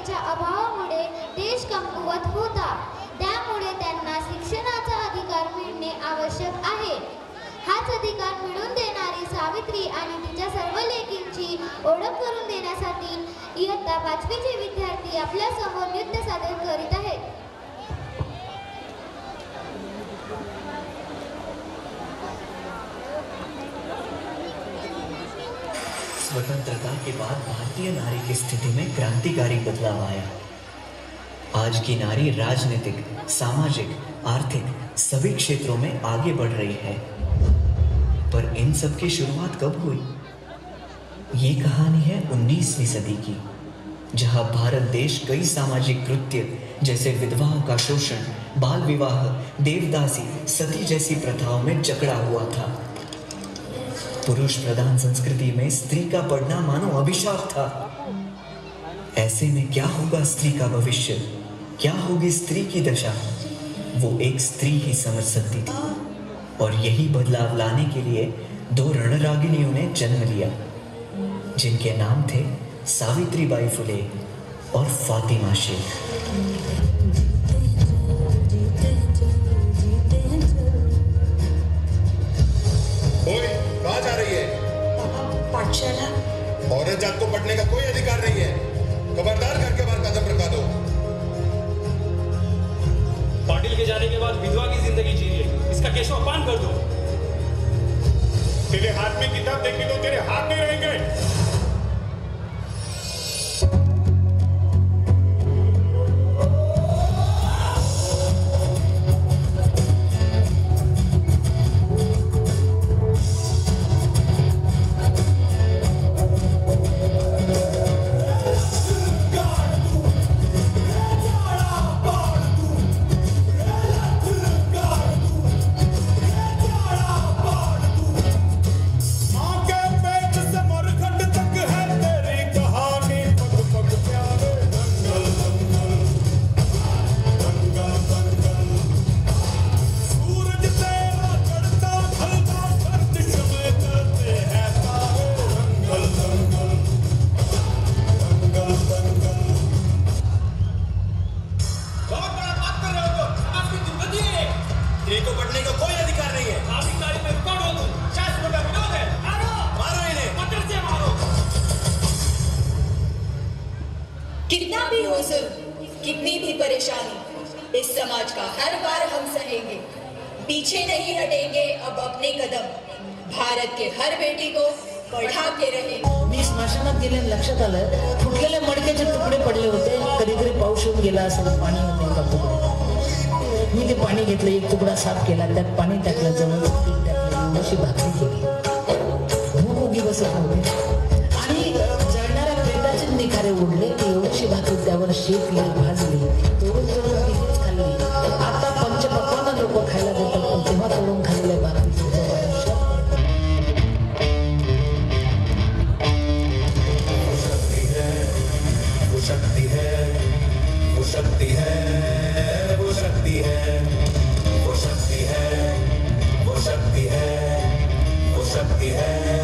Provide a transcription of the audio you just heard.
संघटनेच्या अभावामुळे देश कमकुवत होता. त्यामुळे त्यांना शिक्षणाचा अधिकार मिळणे आवश्यक आहे. हाच अधिकार मिळवून देणारी सावित्री आणि तिच्या सर्व लेकींची ओळख करून देण्यासाठी इयत्ता 5वीचे विद्यार्थी आपल्या समोर नृत्य सादर करीत आहेत. स्वतंत्रता के बाद भारतीय नारी की स्थिति में क्रांतिकारी बदलाव आया. आज की नारी राजनीतिक, सामाजिक, आर्थिक सभी क्षेत्रों में आगे बढ़ रही है. पर इन सब की शुरुआत कब हुई? ये कहानी है 19वीं सदी की, जहां भारत देश कई सामाजिक कृत्य जैसे विधवाओं का शोषण, बाल विवाह, देवदासी, सती जैसी प्रथाओं में जकड़ा हुआ था. पुरुष प्रधान संस्कृति में स्त्री का पढ़ना मानो अभिशाप था. ऐसे में क्या होगा स्त्री का भविष्य? क्या होगी स्त्री की दशा? वो एक स्त्री ही समझ सकती थी. और यही बदलाव लाने के लिए 2 रणरागिनियों ने जन्म लिया, जिनके नाम थे सावित्रीबाई फुले और फातिमा शेख. कहाँ जा रही है? पाठशाला. औरत जात को पढ़ने का कोई अधिकार नहीं है. खबरदार घर के बाहर कदम रखा दो. पाटिल के जाने के बाद विधवा की जिंदगी जी रही है, इसका केशवपान कर दो. तेरे हाथ में किताब देखी तो तेरे हाथ नहीं रहेंगे. को पढ़ने का कोई अधिकार नहीं है. में रिकॉर्ड हो तुम. शास्त्र का विरोध है. मारो इन्हें. पत्थर से मारो. कितना भी हो जुल्म, कितनी भी परेशानी, इस समाज का हर बार हम सहेंगे. पीछे नहीं हटेंगे अब अपने कदम. भारत के हर बेटी को पढ़ा के रहे. मी स्मशानात गेल्याने लक्षात आलं, फुटलेल्या मडक्याचे तुकडे पडले होते. कधीतरी पाऊस येऊन गेला असेल, पाणी होते का तुकडे. मी ते पाणी घेतलं, एक तुकडा साफ केला, त्यात पाणी टाकलं, जवळ पीठ टाकलं, अशी भाकरी केली. भूक उगी बसत नव्हती आणि जळणाऱ्या पेटाचे निखारे उडले. ती एवढीशी भाकरी त्यावर शेकली, भाजली, तोडून तोडून तिथेच खाल्ली. आता पंचपक्वान्न लोक खायला देतात, पण तेव्हा तोडून खाल्लेल्या भाकरीचं शक्ति है, वो शक्ति है, वो शक्ति है, वो शक्ति है, वो शक्ति है, वो शक्ति है.